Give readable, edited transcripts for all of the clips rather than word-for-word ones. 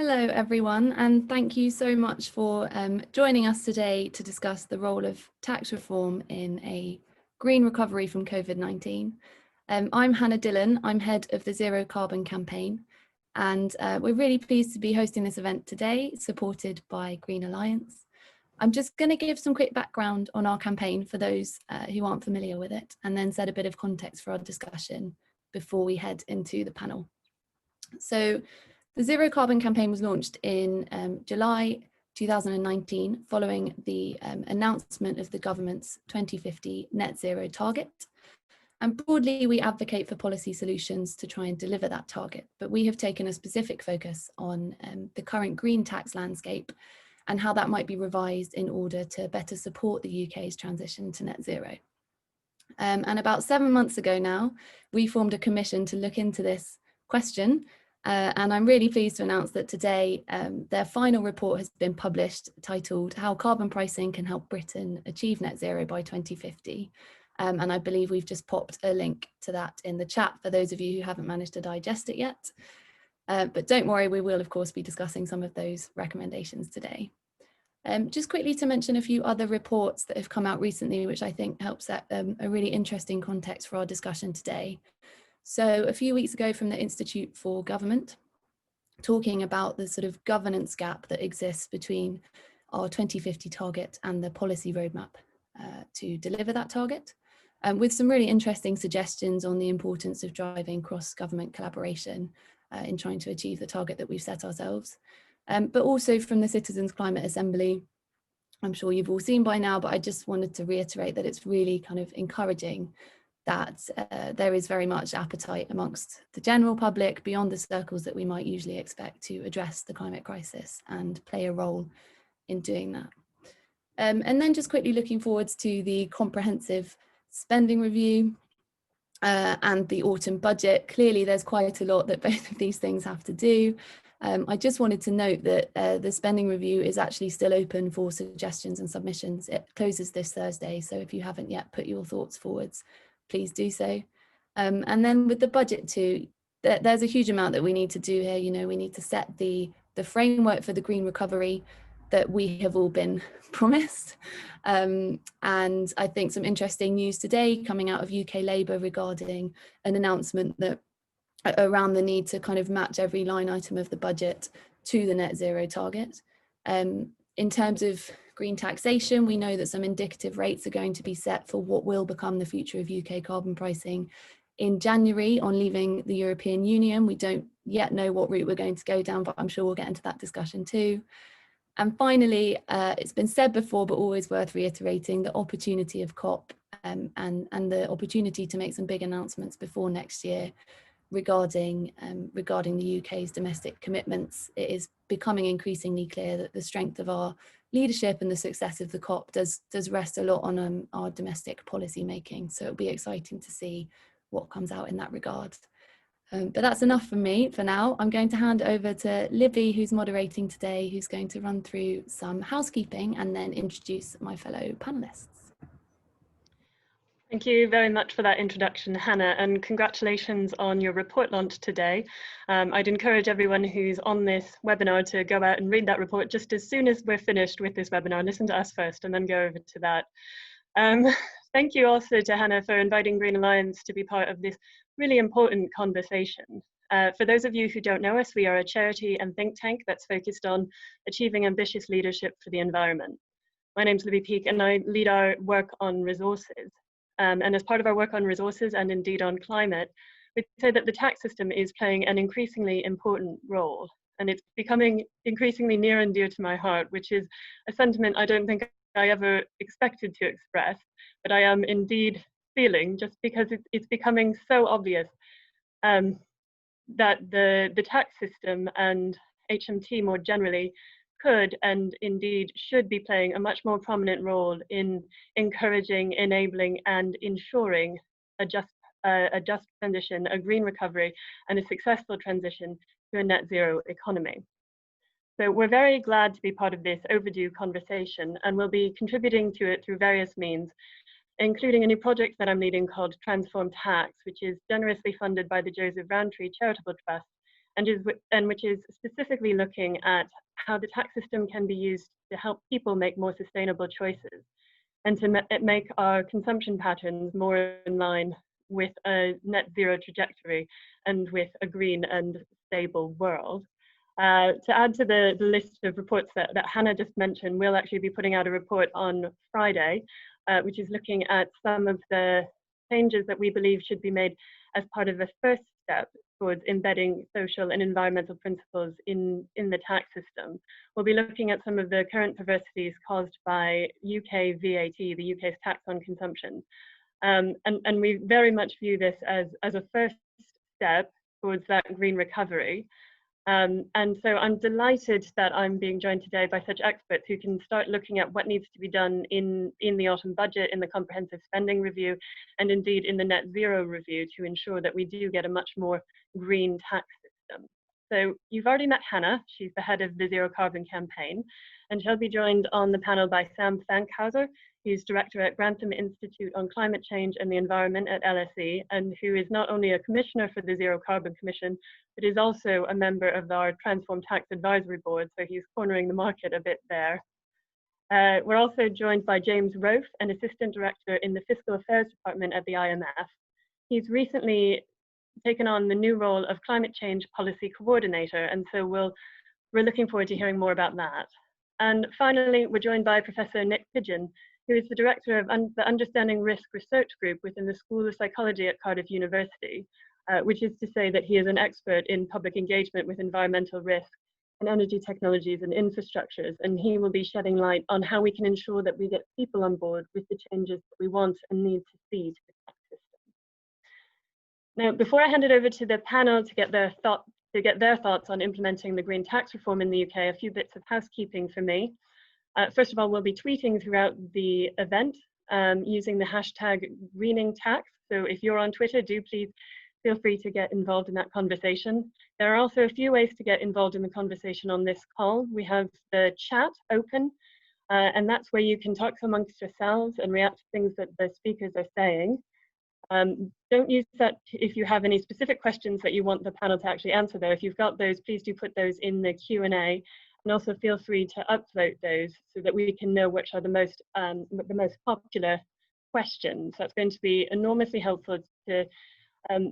Hello everyone, and thank you so much for joining us today to discuss the role of tax reform in a green recovery from COVID-19. I'm Hannah Dillon, I'm head of the Zero Carbon campaign, and we're really pleased to be hosting this event today, supported by Green Alliance. I'm just going to give some quick background on our campaign for those who aren't familiar with it, and then set a bit of context for our discussion before we head into the panel. So, the Zero Carbon campaign was launched in July 2019, following the announcement of the government's 2050 net zero target. And broadly, we advocate for policy solutions to try and deliver that target, but we have taken a specific focus on the current green tax landscape and how that might be revised in order to better support the UK's transition to net zero. And about 7 months ago now, we formed a commission to look into this question. And I'm really pleased to announce that today their final report has been published, titled How Carbon Pricing Can Help Britain Achieve Net Zero by 2050. And I believe we've just popped a link to that in the chat for those of you who haven't managed to digest it yet. But don't worry, we will of course be discussing some of those recommendations today. Just quickly to mention a few other reports that have come out recently, which I think helps set a really interesting context for our discussion today. So a few weeks ago from the Institute for Government, talking about the sort of governance gap that exists between our 2050 target and the policy roadmap to deliver that target, with some really interesting suggestions on the importance of driving cross-government collaboration in trying to achieve the target that we've set ourselves. But also from the Citizens Climate Assembly, I'm sure you've all seen by now, but I just wanted to reiterate that it's really kind of encouraging that there is very much appetite amongst the general public beyond the circles that we might usually expect to address the climate crisis and play a role in doing that. And then just quickly looking forwards to the comprehensive spending review and the autumn budget. Clearly there's quite a lot that both of these things have to do. I just wanted to note that the spending review is actually still open for suggestions and submissions. It closes this Thursday, so if you haven't yet put your thoughts forwards, please do so. And then with the budget too, there's a huge amount that we need to do here. You know, we need to set the framework for the green recovery that we have all been promised. And I think some interesting news today coming out of UK Labour regarding an announcement that around the need to kind of match every line item of the budget to the net zero target. In terms of green taxation, we know that some indicative rates are going to be set for what will become the future of UK carbon pricing in January on leaving the European Union. We don't yet know what route we're going to go down, but I'm sure we'll get into that discussion too. And finally, it's been said before, but always worth reiterating, the opportunity of COP and the opportunity to make some big announcements before next year regarding the UK's domestic commitments. It is becoming increasingly clear that the strength of our leadership and the success of the COP does rest a lot on our domestic policy making. So it'll be exciting to see what comes out in that regard. But that's enough from me for now. I'm going to hand over to Libby, who's moderating today, who's going to run through some housekeeping and then introduce my fellow panelists. Thank you very much for that introduction, Hannah, and congratulations on your report launch today. I'd encourage everyone who's on this webinar to go out and read that report just as soon as we're finished with this webinar. Listen to us first and then go over to that. Thank you also to Hannah for inviting Green Alliance to be part of this really important conversation. For those of you who don't know us, we are a charity and think tank that's focused on achieving ambitious leadership for the environment. My name's Libby Peake and I lead our work on resources. And as part of our work on resources and indeed on climate, we say that the tax system is playing an increasingly important role. And it's becoming increasingly near and dear to my heart, which is a sentiment I don't think I ever expected to express, but I am indeed feeling, just because it's becoming so obvious that the tax system and HMT more generally could and indeed should be playing a much more prominent role in encouraging, enabling and ensuring a just transition, a green recovery and a successful transition to a net zero economy. So we're very glad to be part of this overdue conversation and we'll be contributing to it through various means, including a new project that I'm leading called Transform Tax, which is generously funded by the Joseph Rowntree Charitable Trust and which is specifically looking at how the tax system can be used to help people make more sustainable choices and to make our consumption patterns more in line with a net zero trajectory and with a green and stable world. To add to the list of reports that Hannah just mentioned, we'll actually be putting out a report on Friday, which is looking at some of the changes that we believe should be made as part of a first step towards embedding social and environmental principles in the tax system. We'll be looking at some of the current perversities caused by UK VAT, the UK's tax on consumption. And we very much view this as a first step towards that green recovery. And so I'm delighted that I'm being joined today by such experts who can start looking at what needs to be done in the autumn budget, in the comprehensive spending review, and indeed in the net zero review to ensure that we do get a much more green tax system. So you've already met Hannah. She's the head of the Zero Carbon Campaign, and she'll be joined on the panel by Sam Fankhauser, who's director at Grantham Institute on Climate Change and the Environment at LSE, and who is not only a commissioner for the Zero Carbon Commission, but is also a member of our Transform Tax Advisory Board, so he's cornering the market a bit there. We're also joined by James Rofe, an assistant director in the Fiscal Affairs Department at the IMF. He's recently taken on the new role of Climate Change Policy Coordinator, and so we're looking forward to hearing more about that. And finally, we're joined by Professor Nick Pidgeon, who is the director of the Understanding Risk Research Group within the School of Psychology at Cardiff University, which is to say that he is an expert in public engagement with environmental risk and energy technologies and infrastructures, and he will be shedding light on how we can ensure that we get people on board with the changes that we want and need to see to the tax system. Now, before I hand it over to the panel to get their thoughts on implementing the green tax reform in the UK, a few bits of housekeeping for me. First of all, we'll be tweeting throughout the event using the hashtag #GreeningTax. So if you're on Twitter, do please feel free to get involved in that conversation. There are also a few ways to get involved in the conversation on this call. We have the chat open, and that's where you can talk amongst yourselves and react to things that the speakers are saying. Don't use that if you have any specific questions that you want the panel to actually answer though. If you've got those, please do put those in the Q&A. And also feel free to upvote those so that we can know which are the most popular questions. That's going to be enormously helpful to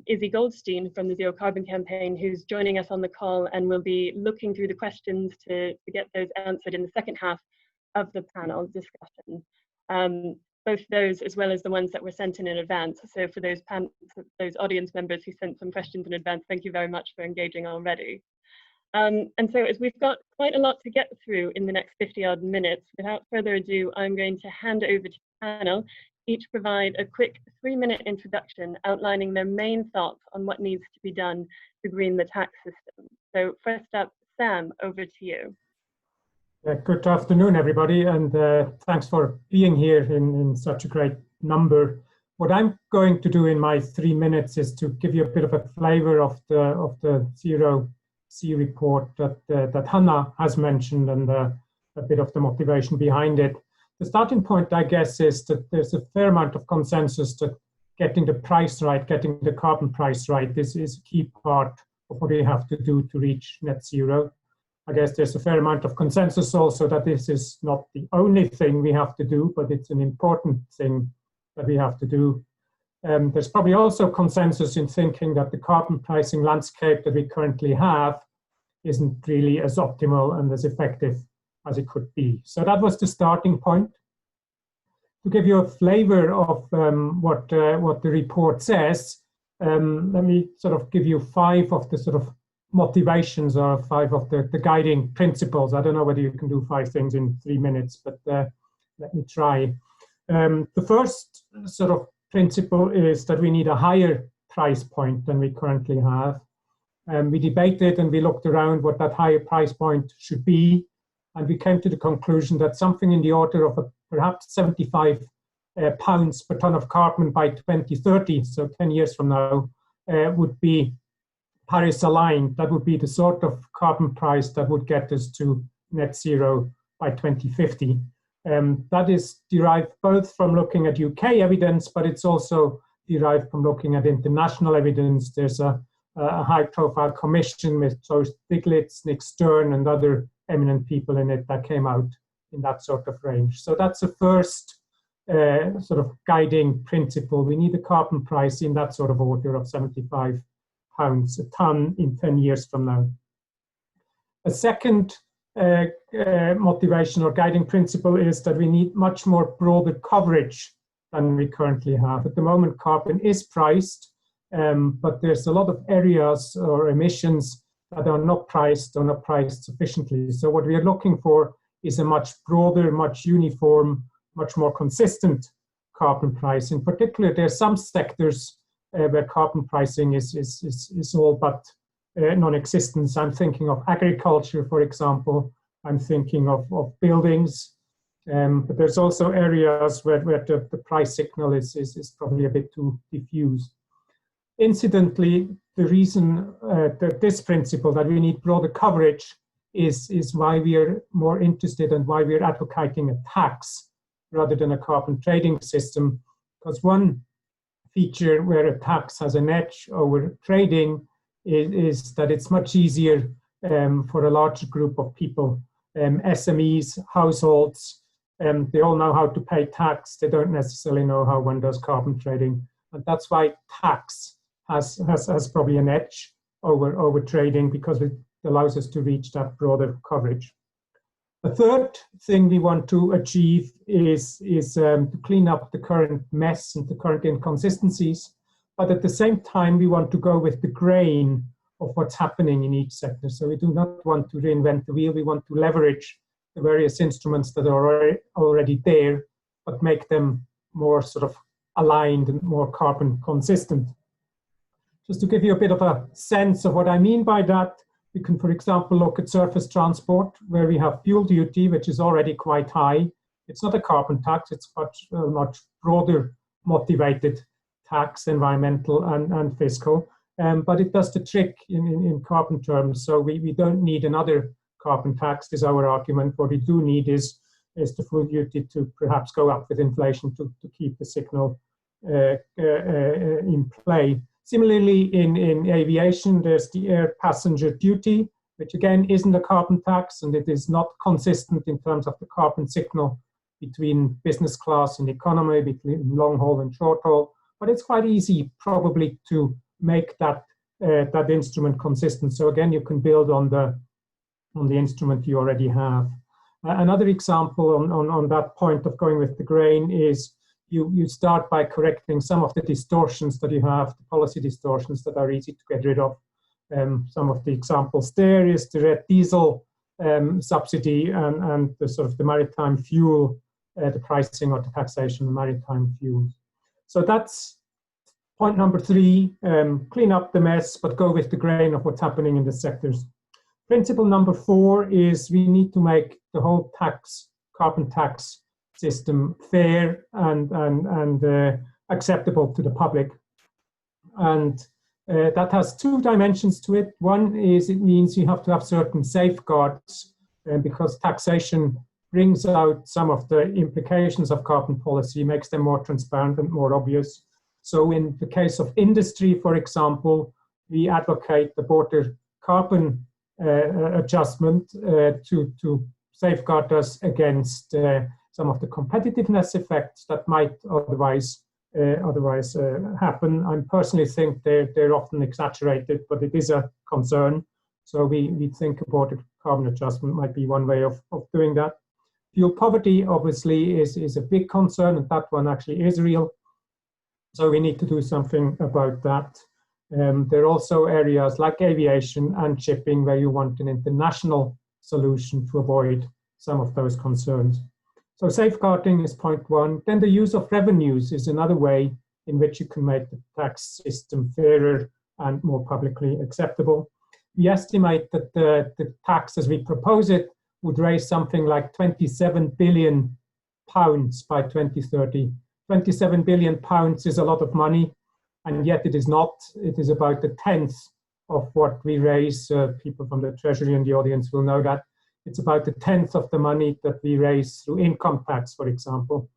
Izzy Goldstein from the Zero Carbon Campaign, who's joining us on the call, and we'll be looking through the questions to get those answered in the second half of the panel discussion. Both those as well as the ones that were sent in advance. So for those audience members who sent some questions in advance, thank you very much for engaging already. And so as we've got quite a lot to get through in the next 50-odd minutes, without further ado, I'm going to hand over to the panel, each provide a quick 3-minute introduction outlining their main thoughts on what needs to be done to green the tax system. So first up, Sam, over to you. Good afternoon, everybody, and thanks for being here in such a great number. What I'm going to do in my 3 minutes is to give you a bit of a flavor of the Zero C report that Hannah has mentioned, and a bit of the motivation behind it. The starting point, I guess, is that there's a fair amount of consensus that getting the price right, getting the carbon price right, this is a key part of what we have to do to reach net zero. I guess there's a fair amount of consensus also that this is not the only thing we have to do, but it's an important thing that we have to do. There's probably also consensus in thinking that the carbon pricing landscape that we currently have isn't really as optimal and as effective as it could be. So that was the starting point. To give you a flavor of what the report says, let me sort of give you 5 of the sort of motivations, or 5 of the guiding principles. I don't know whether you can do 5 things in 3 minutes, but let me try. The first sort of principle is that we need a higher price point than we currently have. We debated and we looked around what that higher price point should be, and we came to the conclusion that something in the order of perhaps 75 pounds per ton of carbon by 2030, so 10 years from now, would be Paris aligned. That would be the sort of carbon price that would get us to net zero by 2050. That is derived both from looking at UK evidence, but it's also derived from looking at international evidence. There's a a high-profile commission with Joe Stiglitz, Nick Stern, and other eminent people in it that came out in that sort of range. So that's the first sort of guiding principle. We need a carbon price in that sort of order of £75 a tonne in 10 years from now. A second motivation or guiding principle is that we need much more broader coverage than we currently have. At the moment, carbon is priced, but there's a lot of areas or emissions that are not priced or not priced sufficiently. So what we are looking for is a much broader, much uniform, much more consistent carbon price. In particular, there are some sectors where carbon pricing is all but non-existent. I'm thinking of agriculture, for example. I'm thinking of buildings. But there's also areas where the price signal is probably a bit too diffuse. Incidentally, the reason that this principle that we need broader coverage is why we are more interested and why we are advocating a tax rather than a carbon trading system. Because one feature where a tax has an edge over trading is that it's much easier for a larger group of people, SMEs, households. They all know how to pay tax. They don't necessarily know how one does carbon trading. And that's why tax has probably an edge over trading, because it allows us to reach that broader coverage. The third thing we want to achieve is to clean up the current mess and the current inconsistencies. But at the same time, we want to go with the grain of what's happening in each sector. So we do not want to reinvent the wheel. We want to leverage the various instruments that are already there, but make them more sort of aligned and more carbon consistent. Just to give you a bit of a sense of what I mean by that, you can, for example, look at surface transport, where we have fuel duty, which is already quite high. It's not a carbon tax, it's much broader motivated tax, environmental and fiscal, but it does the trick in carbon terms. So we don't need another carbon tax, is our argument. What we do need is the fuel duty to perhaps go up with inflation to keep the signal in play. Similarly, in aviation, there's the air passenger duty, which again isn't a carbon tax, and it is not consistent in terms of the carbon signal between business class and economy, between long haul and short haul. But it's quite easy probably to make that instrument consistent. So again, you can build on the instrument you already have. Another example on that point of going with the grain is you start by correcting some of the distortions that you have, the policy distortions that are easy to get rid of. Some of the examples there is the red diesel subsidy and the sort of the maritime fuel, the pricing or the taxation of maritime fuels. So that's point number 3, clean up the mess, but go with the grain of what's happening in the sectors. Principle number 4 is we need to make the whole carbon tax system fair and acceptable to the public. And that has 2 dimensions to it. One is it means you have to have certain safeguards because taxation brings out some of the implications of carbon policy, makes them more transparent and more obvious. So in the case of industry, for example, we advocate the border carbon adjustment to safeguard us against some of the competitiveness effects that might otherwise happen. I personally think they're often exaggerated, but it is a concern. So we think a border carbon adjustment might be one way of doing that. Fuel poverty obviously is a big concern, and that one actually is real. So we need to do something about that. There are also areas like aviation and shipping where you want an international solution to avoid some of those concerns. So safeguarding is point 1. Then the use of revenues is another way in which you can make the tax system fairer and more publicly acceptable. We estimate that the tax as we propose it would raise something like £27 billion by 2030. £27 billion is a lot of money, and yet it is not. It is about 1/10 of what we raise. People from the Treasury and the audience will know that. It's about 1/10 of the money that we raise through income tax, for example.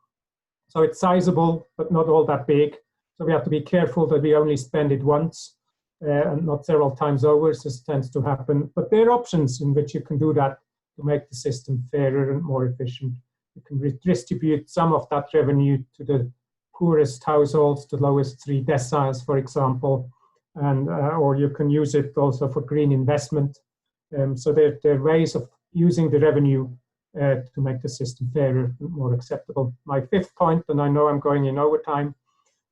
So it's sizable, but not all that big. So we have to be careful that we only spend it once. and not several times over, as this tends to happen. But there are options in which you can do that to make the system fairer and more efficient. You can redistribute some of that revenue to the poorest households, the lowest 3 deciles, for example, and or you can use it also for green investment. So there are ways of using the revenue to make the system fairer and more acceptable. My 5th point, and I know I'm going in overtime,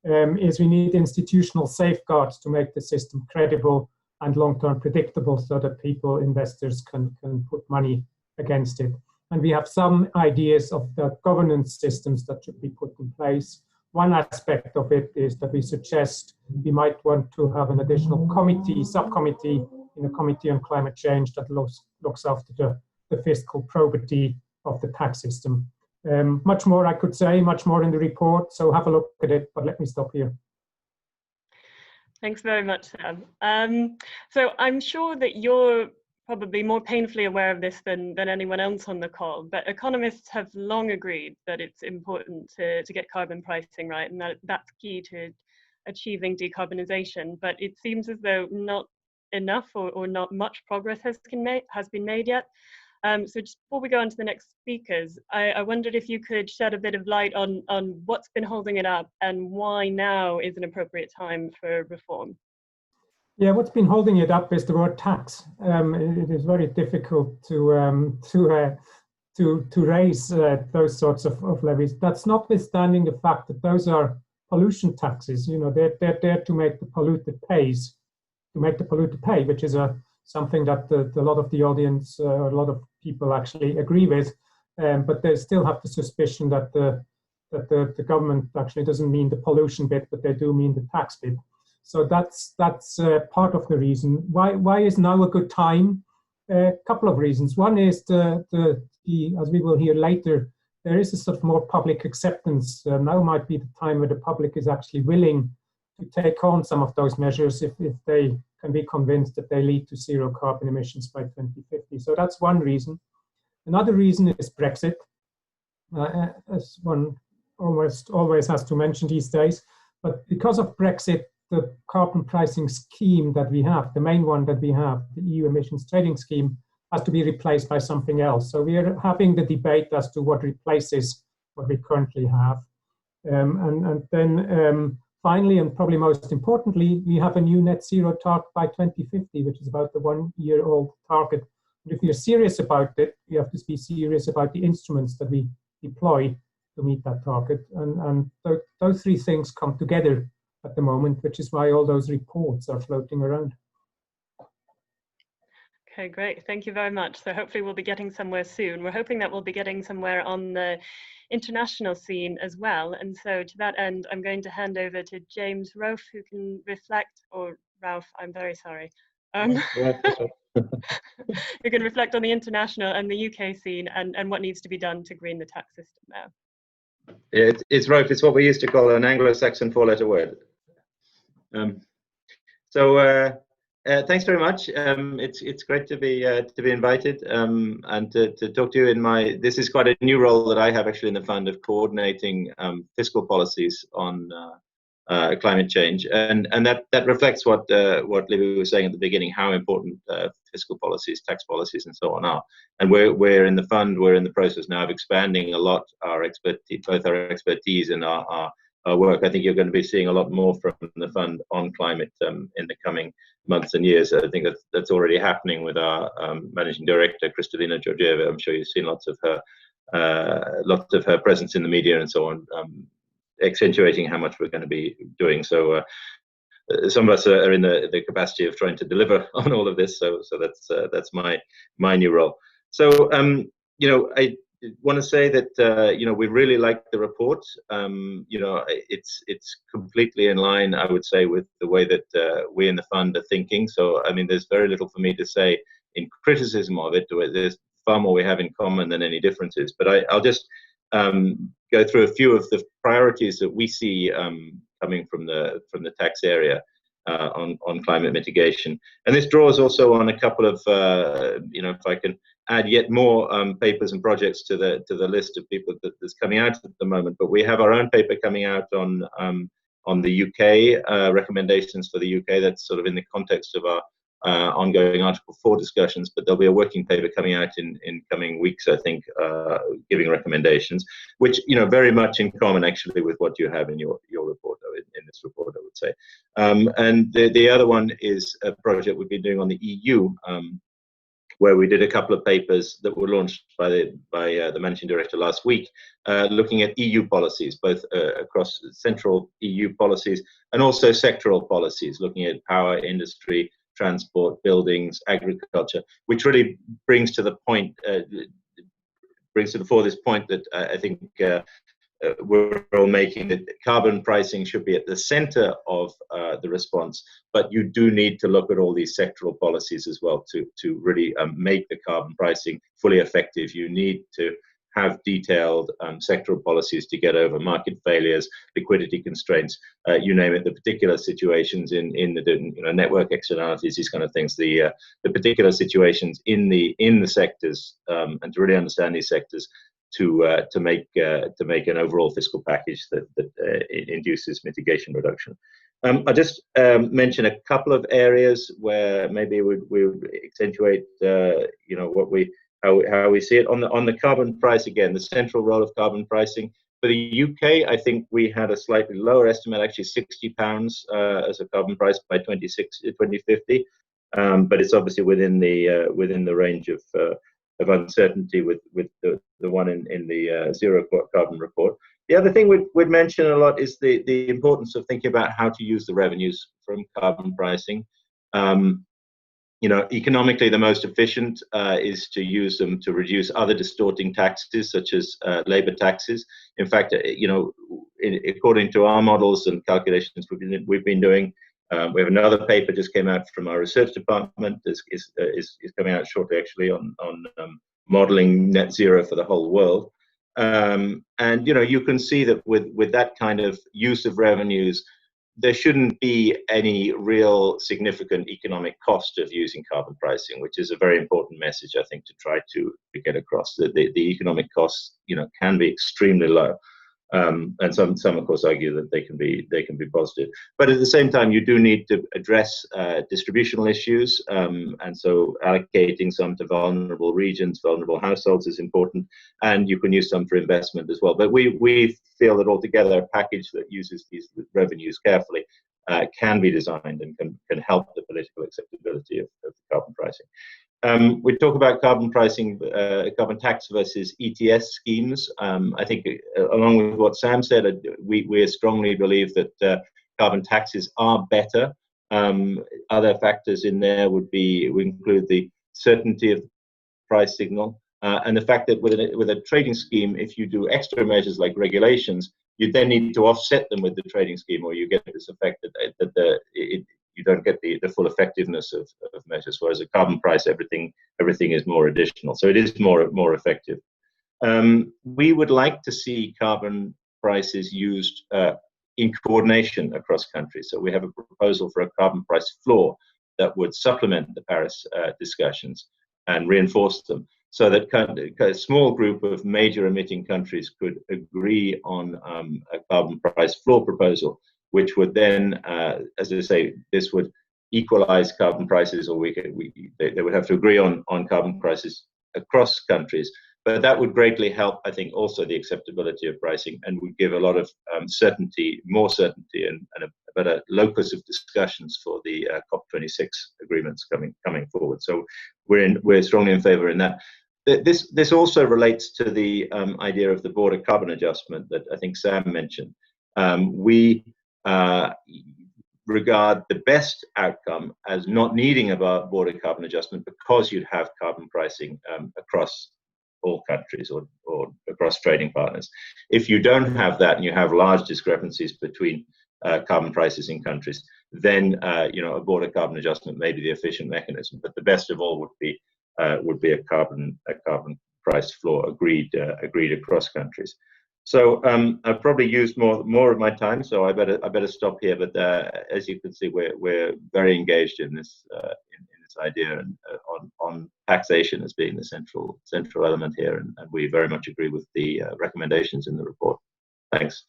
is we need institutional safeguards to make the system credible and long-term predictable so that people, investors can put money against it. And we have some ideas of the governance systems that should be put in place. One aspect of it is that we suggest we might want to have an additional subcommittee in the Committee on Climate Change that looks after the fiscal probity of the tax system. Much more I could say, much more in the report, so have a look at it, but let me stop here. Thanks very much, Sam. So I'm sure that you're probably more painfully aware of this than anyone else on the call, but economists have long agreed that it's important to get carbon pricing right, and that's key to achieving decarbonisation. But it seems as though not enough or not much progress has been made yet. So just before we go on to the next speakers, I wondered if you could shed a bit of light on what's been holding it up and why now is an appropriate time for reform. Yeah, what's been holding it up is the word tax. It is very difficult to raise those sorts of levies. That's notwithstanding the fact that those are pollution taxes. You know, they're there to make the polluter pays, to make the polluter pay, which is something that a lot of the audience, a lot of people actually agree with. But they still have the suspicion that the government actually doesn't mean the pollution bit, but they do mean the tax bit. So that's part of the reason. Why is now a good time? A couple of reasons. One is the as we will hear later, there is a sort of more public acceptance. Now might be the time where the public is actually willing to take on some of those measures if they can be convinced that they lead to zero carbon emissions by 2050. So that's one reason. Another reason is Brexit, as one almost always has to mention these days. But because of Brexit, the carbon pricing scheme that we have, the main one that we have, the EU emissions trading scheme, has to be replaced by something else. So we are having the debate as to what replaces what we currently have. And then finally, and probably most importantly, we have a new net zero target by 2050, which is about the 1-year-old target. And if we are serious about it, we have to be serious about the instruments that we deploy to meet that target. And those 3 things come together at the moment, which is why all those reports are floating around. Okay, great. Thank you very much. So hopefully we'll be getting somewhere soon. We're hoping that we'll be getting somewhere on the international scene as well. And so to that end, I'm going to hand over to James Rolfe, who can reflect, or Ralph, I'm very sorry. Who can reflect on the international and the UK scene and what needs to be done to green the tax system there. It's Rolfe. It's what we used to call an Anglo-Saxon 4-letter word. Thanks very much. It's great to be invited and to talk to you this is quite a new role that I have actually in the fund of coordinating fiscal policies on climate change, and that reflects what Libby was saying at the beginning, how important fiscal policies, tax policies, and so on are. And we're in the fund, we're in the process now of expanding a lot our expertise, both our expertise and our work. I think you're going to be seeing a lot more from the fund on climate in the coming months and years. I think that's already happening with our managing director, Kristalina Georgieva. I'm sure you've seen lots of her presence in the media and so on, accentuating how much we're going to be doing. So some of us are in the capacity of trying to deliver on all of this. So that's my new role. So I want to say that we really like the report. It's completely in line, I would say, with the way that we in the fund are thinking. So I mean, there's very little for me to say in criticism of it. There's far more we have in common than any differences. But I'll just go through a few of the priorities that we see coming from the tax area on climate mitigation. And this draws also on a couple of if I can add yet more papers and projects to the list of people that's coming out at the moment. But we have our own paper coming out on the UK recommendations for the UK. That's sort of in the context of our ongoing Article 4 discussions, but there'll be a working paper coming out in coming weeks, I think, giving recommendations, which, you know, very much in common actually with what you have in your report, in this report, I would say. And the other one is a project we've been doing on the EU, where we did a couple of papers that were launched by the managing director last week, looking at EU policies, both across central EU policies and also sectoral policies, looking at power, industry, transport, buildings, agriculture, which really brings to the point, brings to the fore this point that I think we're all making, that carbon pricing should be at the center of the response, but you do need to look at all these sectoral policies as well to really make the carbon pricing fully effective. You need to have detailed sectoral policies to get over market failures, liquidity constraints, you name it, the particular situations in the network externalities, these kind of things, the particular situations in the sectors, and to really understand these sectors, to make an overall fiscal package that induces mitigation reduction. I'll just mention a couple of areas where maybe we would accentuate how we see it on the carbon price. Again, the central role of carbon pricing for the UK. I think we had a slightly lower estimate, actually £60 as a carbon price by 2050, but it's obviously within the range of uncertainty with the one in the zero carbon report. The other thing we'd mention a lot is the importance of thinking about how to use the revenues from carbon pricing. Economically, the most efficient is to use them to reduce other distorting taxes, such as labor taxes. In fact, according to our models and calculations we've been doing, we have another paper just came out from our research department. Is coming out shortly, actually, on modeling net zero for the whole world. And you can see that with that kind of use of revenues, there shouldn't be any real significant economic cost of using carbon pricing, which is a very important message, I think, to try to get across. The economic costs, can be extremely low. And some of course argue that they can be positive, but at the same time you do need to address distributional issues, and so allocating some to vulnerable regions, vulnerable households is important, and you can use some for investment as well. But we feel that altogether a package that uses these revenues carefully can be designed and can help the political acceptability of carbon pricing. We talk about carbon pricing, carbon tax versus ETS schemes. I think, along with what Sam said, we strongly believe that carbon taxes are better. Other factors in there would include the certainty of the price signal, and the fact that with a trading scheme, if you do extra measures like regulations, you then need to offset them with the trading scheme, or you get this effect that you don't get the full effectiveness of measures, whereas a carbon price, everything is more additional, so it is more effective. We would like to see carbon prices used in coordination across countries. So we have a proposal for a carbon price floor that would supplement the Paris discussions and reinforce them, so that a small group of major emitting countries could agree on a carbon price floor proposal, which would then, as I say, this would equalize carbon prices, or they would have to agree on carbon prices across countries. But that would greatly help, I think, also the acceptability of pricing, and would give a lot of more certainty, and a better locus of discussions for the COP26 agreements coming forward. So we're strongly in favor in that. This also relates to the idea of the border carbon adjustment that I think Sam mentioned. We regard the best outcome as not needing a border carbon adjustment, because you'd have carbon pricing across all countries or across trading partners. If you don't have that, and you have large discrepancies between carbon prices in countries, then a border carbon adjustment may be the efficient mechanism. But the best of all would be a carbon price floor agreed across countries. So I've probably used more of my time, so I better stop here. But as you can see, we're very engaged in this idea, and on taxation as being the central element here, and we very much agree with the recommendations in the report. Thanks.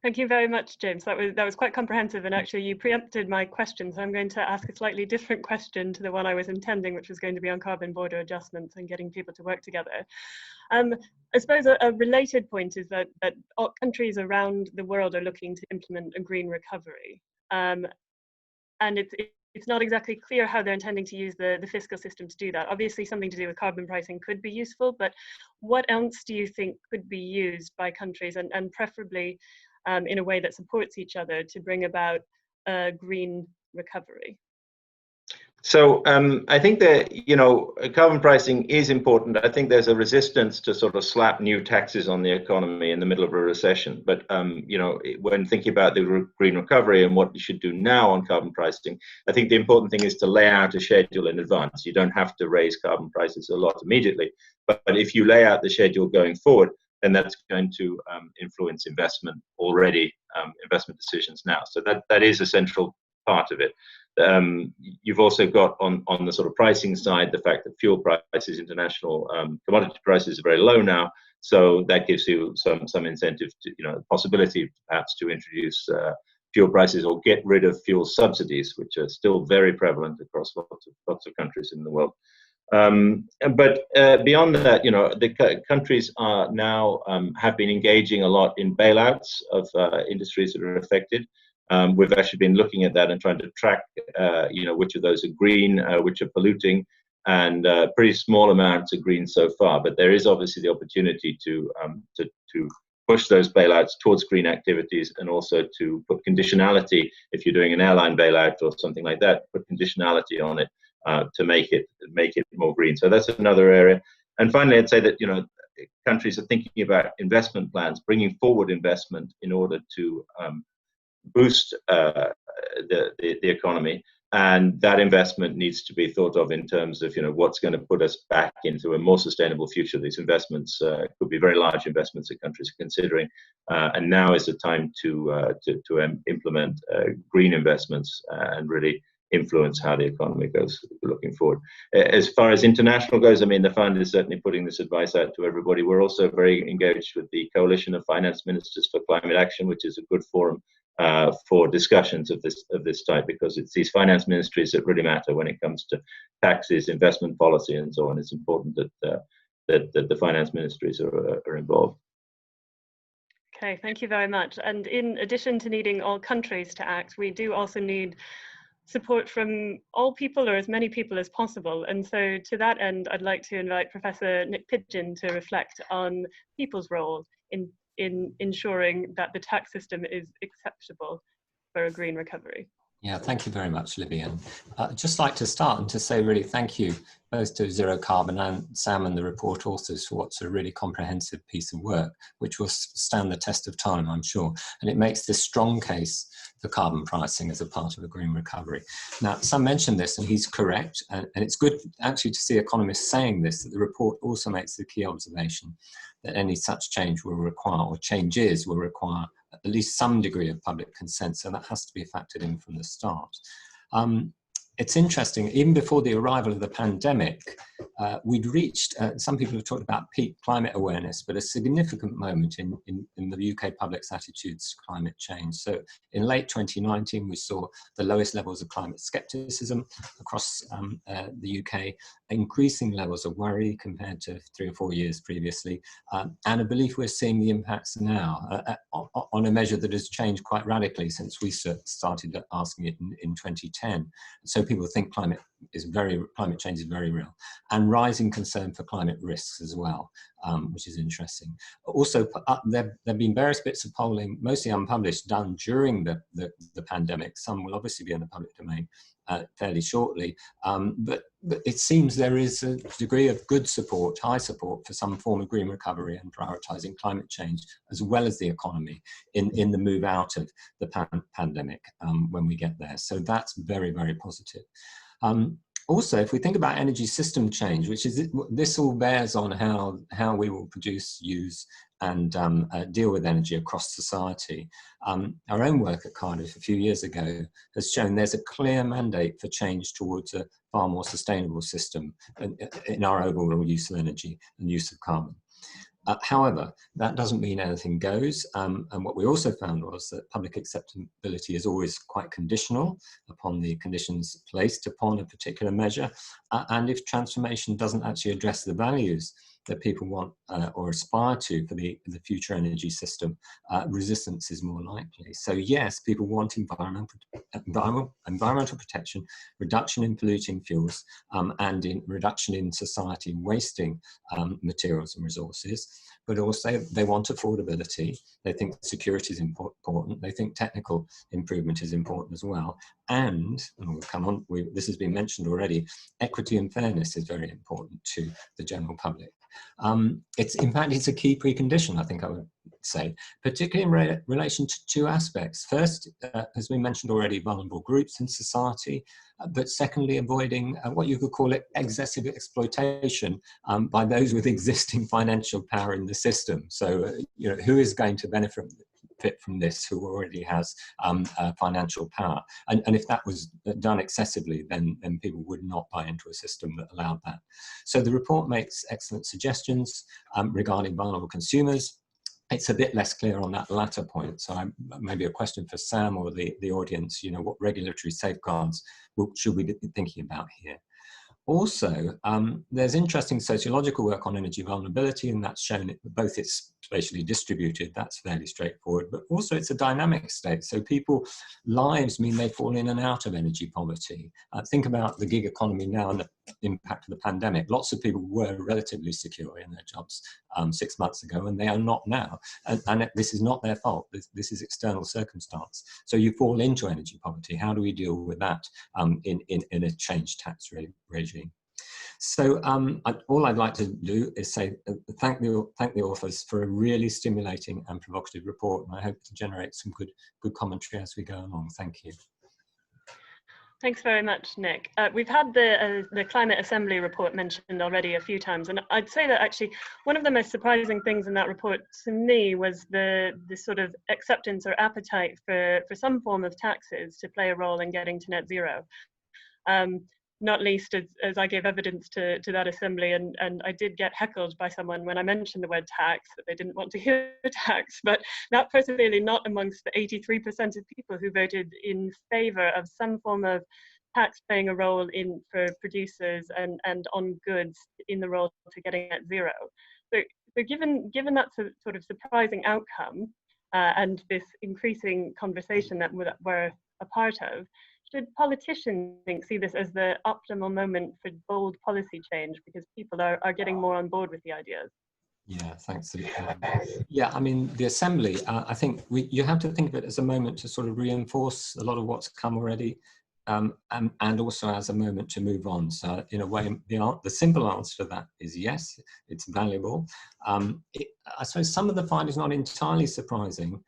Thank you very much, James. That was quite comprehensive, and actually you preempted my question, so I'm going to ask a slightly different question to the one I was intending, which was going to be on carbon border adjustments and getting people to work together. I suppose a related point is that all countries around the world are looking to implement a green recovery, and it's not exactly clear how they're intending to use the fiscal system to do that. Obviously, something to do with carbon pricing could be useful, but what else do you think could be used by countries, and preferably in a way that supports each other, to bring about a green recovery? So I think that, carbon pricing is important. I think there's a resistance to sort of slap new taxes on the economy in the middle of a recession. But, when thinking about the green recovery and what you should do now on carbon pricing, I think the important thing is to lay out a schedule in advance. You don't have to raise carbon prices a lot immediately. But if you lay out the schedule going forward, then that's going to influence investment already, investment decisions now. So that is a central part of it. You've also got on the sort of pricing side the fact that fuel prices, international commodity prices, are very low now, so that gives you some incentive to, possibility perhaps to introduce fuel prices or get rid of fuel subsidies, which are still very prevalent across lots of countries in the world. But beyond that, the countries are now have been engaging a lot in bailouts of industries that are affected. We've actually been looking at that and trying to track, which of those are green, which are polluting, and pretty small amounts are green so far. But there is obviously the opportunity to push those bailouts towards green activities, and also to put conditionality, if you're doing an airline bailout or something like that, put conditionality on it to make it more green. So that's another area. And finally, I'd say that countries are thinking about investment plans, bringing forward investment in order to boost the economy, and that investment needs to be thought of in terms of what's going to put us back into a more sustainable future. These investments could be very large investments that countries are considering, and now is the time to implement green investments and really influence how the economy goes looking forward. As far as international goes, I mean, the fund is certainly putting this advice out to everybody. We're also very engaged with the Coalition of Finance Ministers for Climate Action, which is a good forum for discussions of this type, because it's these finance ministries that really matter when it comes to taxes, investment policy, and so on. It's important that the finance ministries are involved. Okay, thank you very much. And in addition to needing all countries to act, we do also need support from all people, or as many people as possible. And so to that end, I'd like to invite Professor Nick Pidgeon to reflect on people's role in ensuring that the tax system is acceptable for a green recovery. Yeah, thank you very much, Libby. And I'd just like to start and to say really thank you both to Zero Carbon and Sam and the report authors for what's a really comprehensive piece of work, which will stand the test of time, I'm sure. And it makes this strong case for carbon pricing as a part of a green recovery. Now, Sam mentioned this, and he's correct. And it's good actually to see economists saying this, that the report also makes the key observation that any such change will require, or changes will require, at least some degree of public consent. So that has to be factored in from the start. It's interesting, even before the arrival of the pandemic, we'd reached, some people have talked about peak climate awareness, but a significant moment in the UK public's attitudes to climate change. So in late 2019, we saw the lowest levels of climate skepticism across the UK, increasing levels of worry compared to 3 or 4 years previously, and I believe we're seeing the impacts now on a measure that has changed quite radically since we started asking it in 2010. So people think climate change is very real, and rising concern for climate risks as well, which is interesting. Also, there have been various bits of polling, mostly unpublished, done during the pandemic. Some will obviously be in the public domain fairly shortly, but it seems there is a degree of good support, high support for some form of green recovery and prioritising climate change as well as the economy in the move out of the pandemic when we get there. So that's very, very positive. Also, if we think about energy system change, which is, this all bears on how we will produce, use, and deal with energy across society. Our own work at Cardiff a few years ago has shown there's a clear mandate for change towards a far more sustainable system in our overall use of energy and use of carbon. However, that doesn't mean anything goes. And what we also found was that public acceptability is always quite conditional upon the conditions placed upon a particular measure. And if transformation doesn't actually address the values that people want or aspire to for the future energy system, resistance is more likely. So yes, people want environmental protection, reduction in polluting fuels, and in reduction in society wasting materials and resources, but also they want affordability. They think security is important. They think technical improvement is important as well. And we'll come on, this has been mentioned already, equity and fairness is very important to the general public. In fact, it's a key precondition, I think I would say, particularly in relation to two aspects. First, as we mentioned already, vulnerable groups in society, but secondly, avoiding what you could call it excessive exploitation by those with existing financial power in the system. So, you know, who is going to benefit from this, who already has financial power? And if that was done excessively, then people would not buy into a system that allowed that. So the report makes excellent suggestions regarding vulnerable consumers. It's a bit less clear on that latter point. So maybe a question for Sam or the audience, you know, what regulatory safeguards should we be thinking about here? Also, there's interesting sociological work on energy vulnerability, and that's shown both it's spatially distributed, that's fairly straightforward, but also it's a dynamic state. So people's lives mean they fall in and out of energy poverty. Think about the gig economy now and the impact of the pandemic. Lots of people were relatively secure in their jobs 6 months ago, and they are not now. And this is not their fault. This is external circumstance. So you fall into energy poverty. How do we deal with that in a changed tax regime? So all I'd like to do is say thank the authors for a really stimulating and provocative report, and I hope to generate some good commentary as we go along. Thank you. Thanks very much, Nick. We've had the Climate Assembly report mentioned already a few times, and I'd say that actually one of the most surprising things in that report to me was the sort of acceptance or appetite for some form of taxes to play a role in getting to net zero. Not least as I gave evidence to that assembly, and I did get heckled by someone when I mentioned the word tax, that they didn't want to hear tax, but that person really not amongst the 83% of people who voted in favour of some form of tax playing a role for producers and on goods in the role to getting net zero. So given that sort of surprising outcome and this increasing conversation that we're a part of, should politicians see this as the optimal moment for bold policy change because people are getting more on board with the ideas? Yeah, thanks. Yeah, I mean, the Assembly, I think you have to think of it as a moment to sort of reinforce a lot of what's come already, and also as a moment to move on. So in a way, the simple answer to that is yes, it's valuable. I suppose some of the findings are not entirely surprising.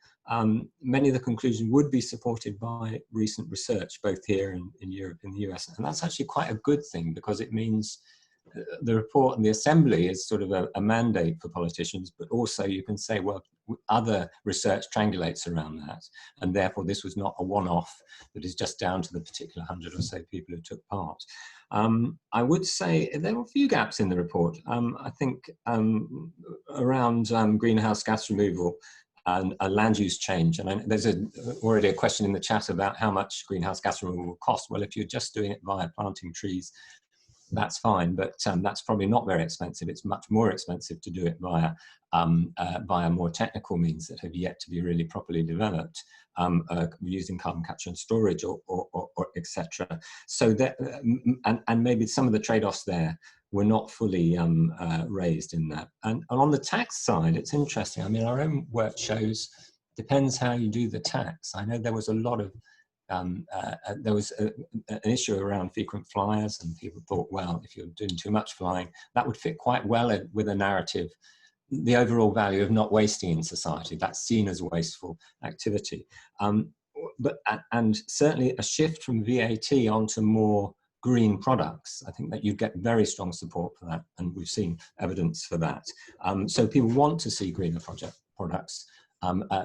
Many of the conclusions would be supported by recent research, both here and in Europe and the US. And that's actually quite a good thing because it means the report and the Assembly is sort of a mandate for politicians, but also you can say, well, other research triangulates around that. And therefore this was not a one-off that is just down to the particular 100 or so people who took part. I would say there were a few gaps in the report. I think around greenhouse gas removal, and a land use change. And there's already a question in the chat about how much greenhouse gas removal will cost. Well, if you're just doing it via planting trees, that's fine, but that's probably not very expensive. It's much more expensive to do it via more technical means that have yet to be really properly developed, using carbon capture and storage or etc. So that, and maybe some of the trade-offs there were not fully raised in that. And on the tax side, it's interesting. I mean, our own work shows, depends how you do the tax. I know there was a lot of, there was an issue around frequent flyers, and people thought, well, if you're doing too much flying, that would fit quite well with a narrative, the overall value of not wasting in society. That's seen as a wasteful activity. And certainly a shift from VAT onto more green products, I think that you get very strong support for that, and we've seen evidence for that. So people want to see greener products.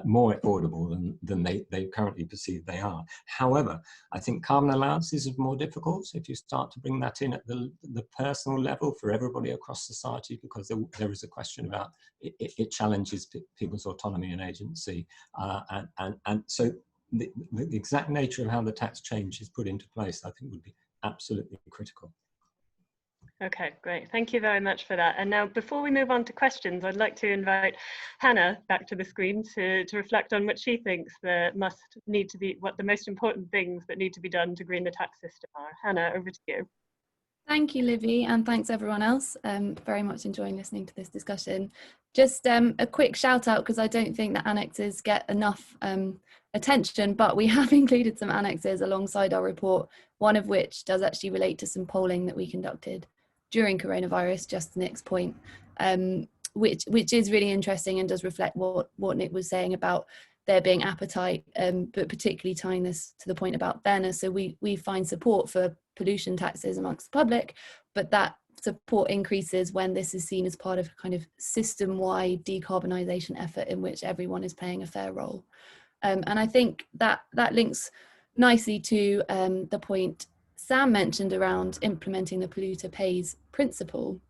more affordable than they currently perceive they are. However, I think carbon allowances is more difficult if you start to bring that in at the personal level for everybody across society, because there is a question about it challenges people's autonomy and agency, and so the exact nature of how the tax change is put into place, I think, would be absolutely critical. Okay, great. Thank you very much for that. And now, before we move on to questions, I'd like to invite Hannah back to the screen to reflect on what she thinks what the most important things that need to be done to green the tax system are. Hannah, over to you. Thank you, Livy, and thanks everyone else. Very much enjoying listening to this discussion. Just a quick shout out, because I don't think that annexes get enough attention, but we have included some annexes alongside our report, one of which does actually relate to some polling that we conducted during coronavirus, just Nick's point, which is really interesting and does reflect what Nick was saying about there being appetite, but particularly tying this to the point about fairness. So we find support for pollution taxes amongst the public, but that support increases when this is seen as part of a kind of system-wide decarbonisation effort in which everyone is playing a fair role. And I think that links nicely to the point Sam mentioned around implementing the polluter pays principle.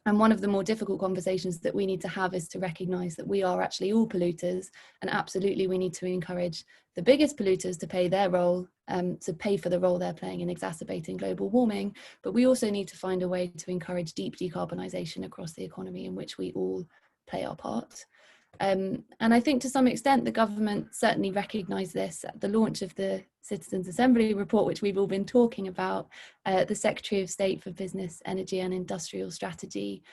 And one of the more difficult conversations that we need to have is to recognise that we are actually all polluters, and absolutely we need to encourage the biggest polluters to pay their role, to pay for the role they're playing in exacerbating global warming. But we also need to find a way to encourage deep decarbonisation across the economy in which we all play our part. And I think to some extent the government certainly recognised this at the launch of the Citizens Assembly report, which we've all been talking about. The Secretary of State for Business, Energy and Industrial Strategy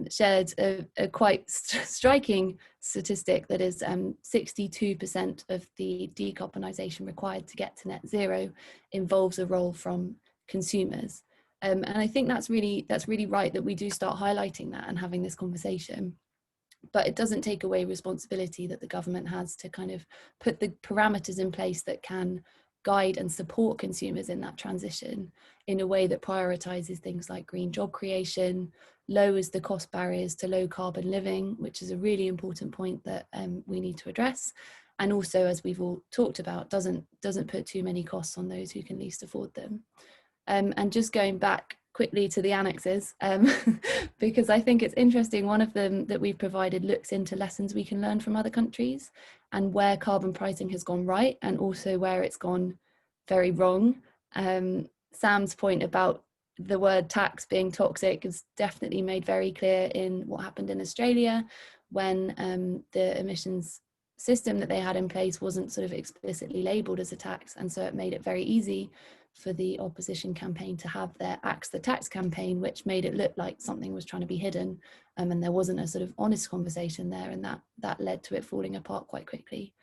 shared a quite striking statistic that is 62% of the decarbonisation required to get to net zero involves a role from consumers. And I think that's really right that we do start highlighting that and having this conversation. But it doesn't take away responsibility that the government has to kind of put the parameters in place that can guide and support consumers in that transition in a way that prioritises things like green job creation, lowers the cost barriers to low carbon living, which is a really important point that we need to address. And also, as we've all talked about, doesn't put too many costs on those who can least afford them. And just going back quickly to the annexes, because I think it's interesting. One of them that we've provided looks into lessons we can learn from other countries and where carbon pricing has gone right and also where it's gone very wrong. Sam's point about the word tax being toxic is definitely made very clear in what happened in Australia when the emissions system that they had in place wasn't sort of explicitly labelled as a tax, and so it made it very easy for the opposition campaign to have their Axe the Tax campaign, which made it look like something was trying to be hidden, and there wasn't a sort of honest conversation there, and that led to it falling apart quite quickly.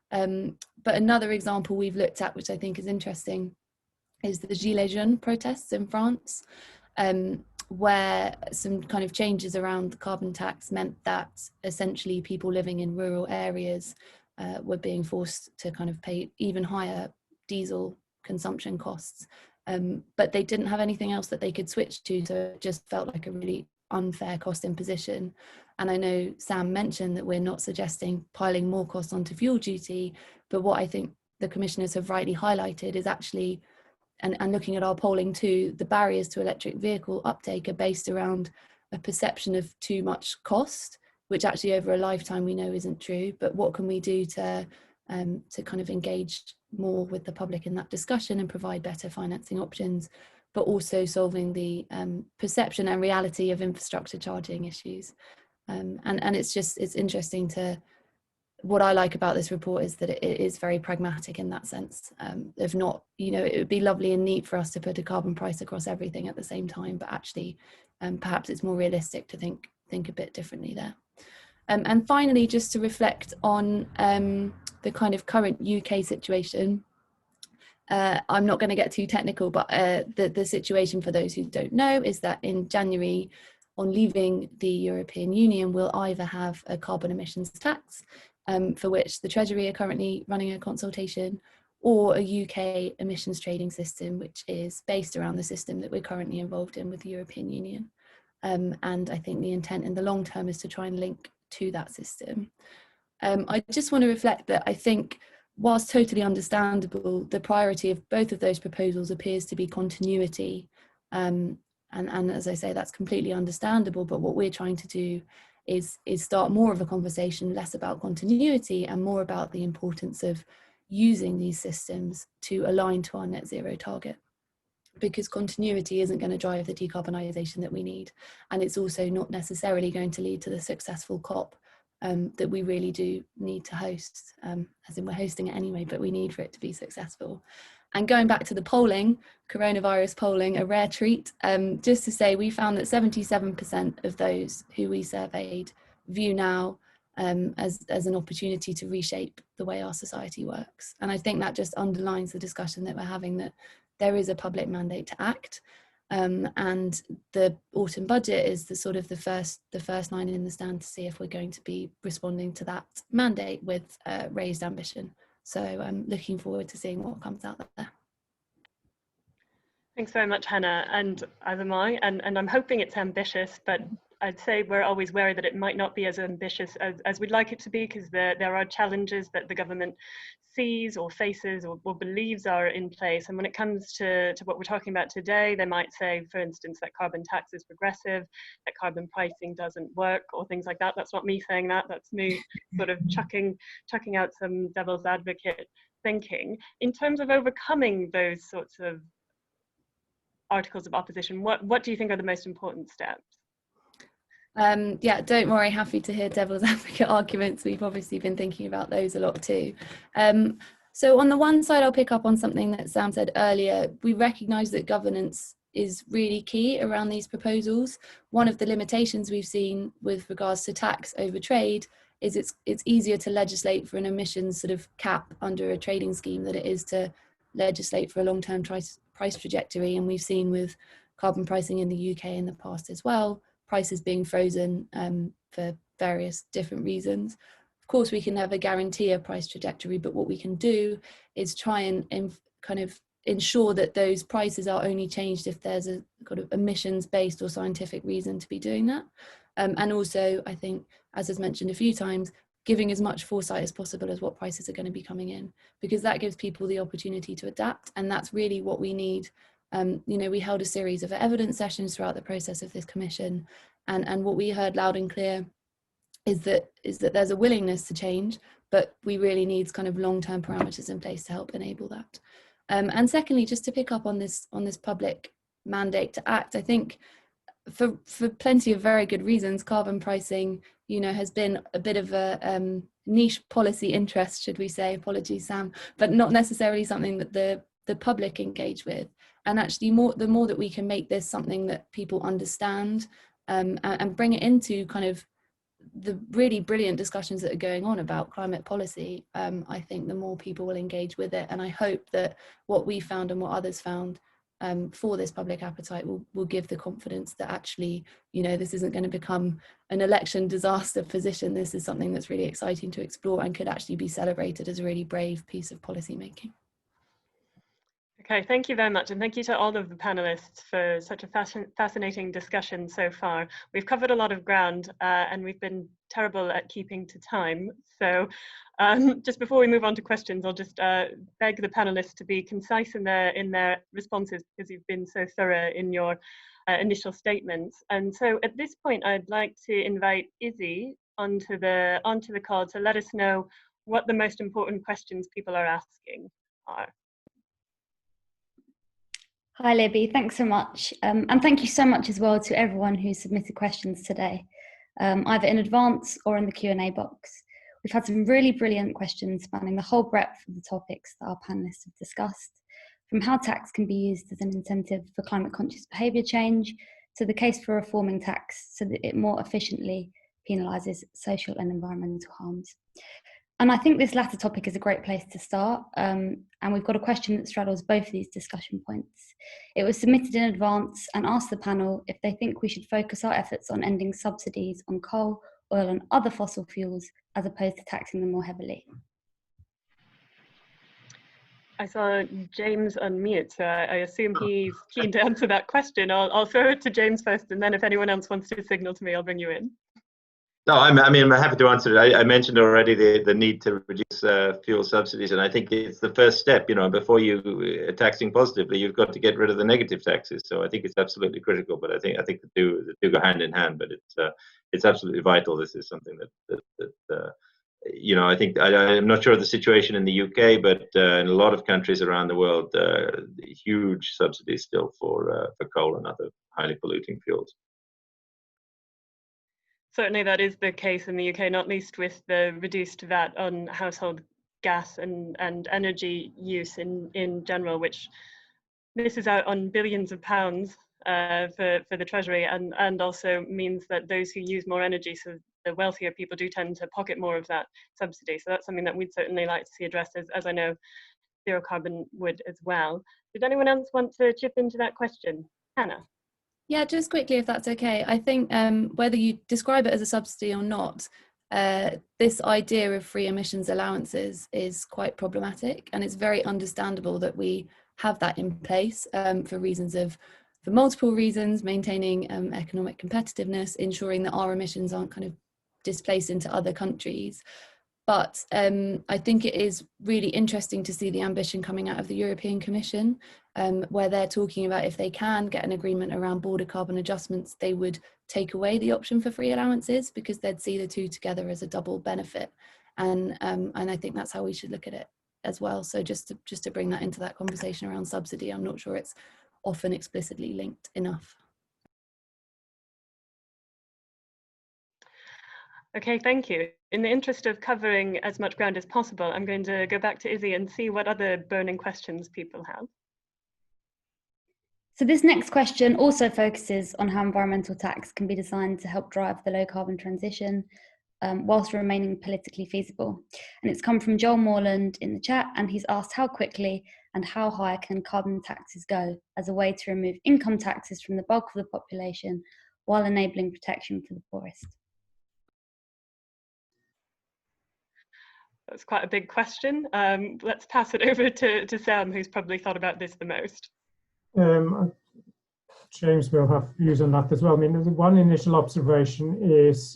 But another example we've looked at, which I think is interesting, is the Gilets jaunes protests in France, where some kind of changes around the carbon tax meant that essentially people living in rural areas were being forced to kind of pay even higher diesel consumption costs, but they didn't have anything else that they could switch to, so it just felt like a really unfair cost imposition. And I know Sam mentioned that we're not suggesting piling more costs onto fuel duty, but what I think the commissioners have rightly highlighted is actually, and looking at our polling too, the barriers to electric vehicle uptake are based around a perception of too much cost, which actually over a lifetime we know isn't true. But what can we do to kind of engage more with the public in that discussion and provide better financing options, but also solving the perception and reality of infrastructure charging issues. And it's interesting to, what I like about this report is that it is very pragmatic in that sense. If not, it would be lovely and neat for us to put a carbon price across everything at the same time, but actually perhaps it's more realistic to think a bit differently there. And finally, just to reflect on the kind of current UK situation, I'm not going to get too technical, but the situation, for those who don't know, is that in January, on leaving the European Union, we'll either have a carbon emissions tax, for which the Treasury are currently running a consultation, or a UK emissions trading system, which is based around the system that we're currently involved in with the European Union. And I think the intent in the long term is to try and link to that system. I just want to reflect that I think, whilst totally understandable, the priority of both of those proposals appears to be continuity. And as I say, that's completely understandable, but what we're trying to do is start more of a conversation, less about continuity and more about the importance of using these systems to align to our net zero target. Because continuity isn't going to drive the decarbonisation that we need. And it's also not necessarily going to lead to the successful COP that we really do need to host, as in we're hosting it anyway, but we need for it to be successful. And going back to the polling, coronavirus polling, a rare treat, just to say we found that 77% of those who we surveyed view now as an opportunity to reshape the way our society works. And I think that just underlines the discussion that we're having, that there is a public mandate to act. And the autumn budget is the sort of the first line in the stand to see if we're going to be responding to that mandate with raised ambition. So I'm looking forward to seeing what comes out there. Thanks very much, Hannah, and as am I, and I'm hoping it's ambitious, but I'd say we're always wary that it might not be as ambitious as we'd like it to be, because there are challenges that the government sees or faces or believes are in place. And when it comes to what we're talking about today, they might say, for instance, that carbon tax is regressive, that carbon pricing doesn't work, or things like that. That's not me saying that, that's me sort of chucking out some devil's advocate thinking. In terms of overcoming those sorts of articles of opposition, what do you think are the most important steps? Yeah, don't worry, happy to hear devil's advocate arguments. We've obviously been thinking about those a lot too. So on the one side, I'll pick up on something that Sam said earlier. We recognise that governance is really key around these proposals. One of the limitations we've seen with regards to tax over trade is it's easier to legislate for an emissions sort of cap under a trading scheme than it is to legislate for a long-term price trajectory. And we've seen with carbon pricing in the UK in the past as well, prices being frozen for various different reasons. Of course, we can never guarantee a price trajectory, but what we can do is try and kind of ensure that those prices are only changed if there's a kind of emissions-based or scientific reason to be doing that. And also, I think, as is mentioned a few times, giving as much foresight as possible as what prices are going to be coming in, because that gives people the opportunity to adapt. And that's really what we need. We held a series of evidence sessions throughout the process of this commission. And what we heard loud and clear is that there's a willingness to change, but we really need kind of long-term parameters in place to help enable that. And secondly, just to pick up on this public mandate to act, I think for plenty of very good reasons, carbon pricing, has been a bit of a niche policy interest, should we say, apologies Sam, but not necessarily something that the public engage with. And actually the more that we can make this something that people understand and bring it into kind of the really brilliant discussions that are going on about climate policy, I think the more people will engage with it. And I hope that what we found and what others found for this public appetite will give the confidence that actually, this isn't going to become an election disaster position. This is something that's really exciting to explore and could actually be celebrated as a really brave piece of policy making. Okay, thank you very much. And thank you to all of the panelists for such a fascinating discussion so far. We've covered a lot of ground and we've been terrible at keeping to time. So just before we move on to questions, I'll just beg the panelists to be concise in their responses, because you've been so thorough in your initial statements. And so at this point, I'd like to invite Izzy onto the call to let us know what the most important questions people are asking are. Hi Libby, thanks so much. And thank you so much as well to everyone who submitted questions today, either in advance or in the Q&A box. We've had some really brilliant questions spanning the whole breadth of the topics that our panelists have discussed, from how tax can be used as an incentive for climate conscious behaviour change, to the case for reforming tax so that it more efficiently penalises social and environmental harms. And I think this latter topic is a great place to start. And we've got a question that straddles both of these discussion points. It was submitted in advance and asked the panel if they think we should focus our efforts on ending subsidies on coal, oil and other fossil fuels, as opposed to taxing them more heavily. I saw James unmute, so I assume he's keen to answer that question. I'll throw it to James first, and then if anyone else wants to signal to me, I'll bring you in. No, I mean, I'm happy to answer it. I mentioned already the need to reduce fuel subsidies, and I think it's the first step. You know, before you taxing positively, you've got to get rid of the negative taxes. So I think it's absolutely critical. But I think the two go hand in hand. But it's absolutely vital. This is something that you know, I think I'm not sure of the situation in the UK, but in a lot of countries around the world, huge subsidies still for coal and other highly polluting fuels. Certainly that is the case in the UK, not least with the reduced VAT on household gas and energy use in general, which misses out on billions of pounds for the Treasury, and also means that those who use more energy, so the wealthier people, do tend to pocket more of that subsidy. So that's something that we'd certainly like to see addressed, as I know Zero Carbon would as well. Did anyone else want to chip into that question? Hannah? Yeah, just quickly, if that's okay. I think whether you describe it as a subsidy or not, this idea of free emissions allowances is quite problematic, and it's very understandable that we have that in place for multiple reasons, maintaining economic competitiveness, ensuring that our emissions aren't kind of displaced into other countries. But I think it is really interesting to see the ambition coming out of the European Commission, where they're talking about if they can get an agreement around border carbon adjustments, they would take away the option for free allowances because they'd see the two together as a double benefit. And I think that's how we should look at it as well. So just to bring that into that conversation around subsidy, I'm not sure it's often explicitly linked enough. Okay, thank you. In the interest of covering as much ground as possible, I'm going to go back to Izzy and see what other burning questions people have. So this next question also focuses on how environmental tax can be designed to help drive the low carbon transition whilst remaining politically feasible. And it's come from Joel Morland in the chat, and he's asked how quickly and how high can carbon taxes go as a way to remove income taxes from the bulk of the population while enabling protection for the poorest. That's quite a big question. Let's pass it over to Sam, who's probably thought about this the most. James will have views on that as well. I mean, one initial observation is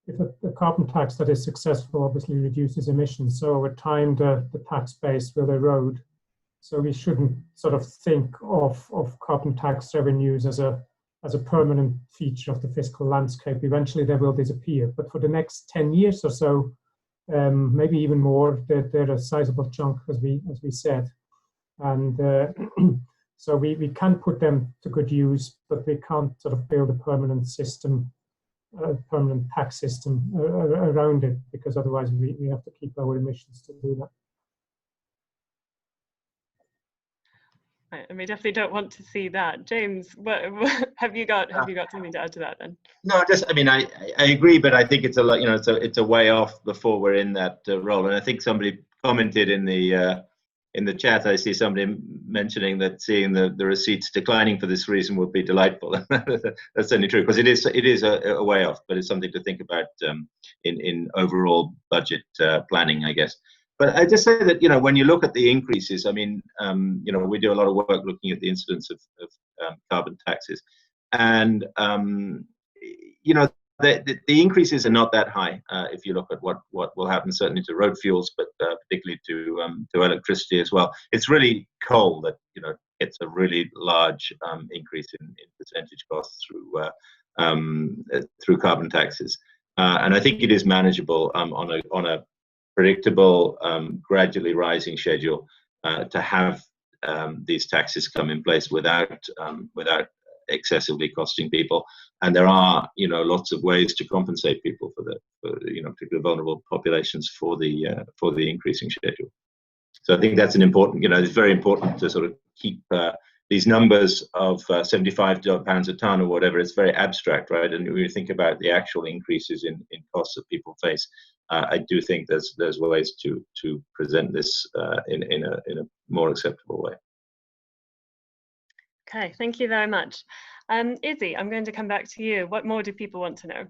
if a carbon tax that is successful obviously reduces emissions, so over time the tax base will erode. So we shouldn't sort of think of carbon tax revenues as a permanent feature of the fiscal landscape. Eventually they will disappear, but for the next 10 years or so, maybe even more, they're a sizable chunk, as we said, and so we can put them to good use, but we can't sort of build a permanent system, a permanent tax system around it, because otherwise we have to keep our emissions to do that. Right, and we definitely don't want to see that. James, what have you got something to add to that then? No, I mean, I agree, but I think it's a lot, you know, it's a way off before we're in that role. And I think somebody commented in the chat, I see somebody mentioning that seeing the receipts declining for this reason would be delightful. That's certainly true, because it is a way off, but it's something to think about in overall budget planning, I guess. But I just say that, you know, when you look at the increases, I mean, you know, we do a lot of work looking at the incidence of carbon taxes, and you know, the increases are not that high if you look at what will happen, certainly to road fuels, but particularly to electricity as well. It's really coal that, you know, gets a really large increase in percentage costs through carbon taxes, and I think it is manageable on a predictable, gradually rising schedule to have these taxes come in place without excessively costing people. And there are, you know, lots of ways to compensate people for you know, particularly vulnerable populations for the increasing schedule. So I think that's an important, you know, it's very important to sort of keep these numbers of £75 a tonne or whatever. It's very abstract, right? And when you think about the actual increases in costs that people face, I do think there's ways to present this in a more acceptable way. Okay, thank you very much. Izzy, I'm going to come back to you. What more do people want to know?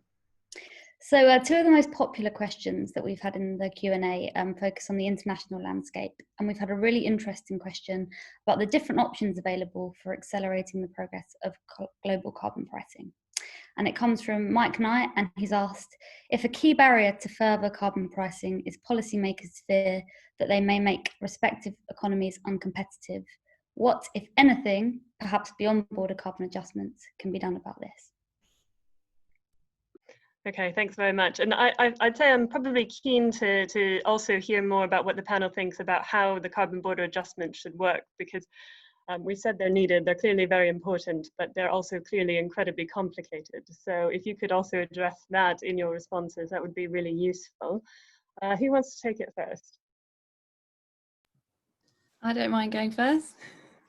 So two of the most popular questions that we've had in the Q&A focus on the international landscape, and we've had a really interesting question about the different options available for accelerating the progress of global carbon pricing. And it comes from Mike Knight, and he's asked, if a key barrier to further carbon pricing is policymakers' fear that they may make respective economies uncompetitive, what, if anything, perhaps beyond border carbon adjustments, can be done about this? Okay, thanks very much. And I'd say I'm probably keen to also hear more about what the panel thinks about how the carbon border adjustment should work, because we said they're needed, they're clearly very important, but they're also clearly incredibly complicated. So if you could also address that in your responses, that would be really useful. Who wants to take it first? I don't mind going first.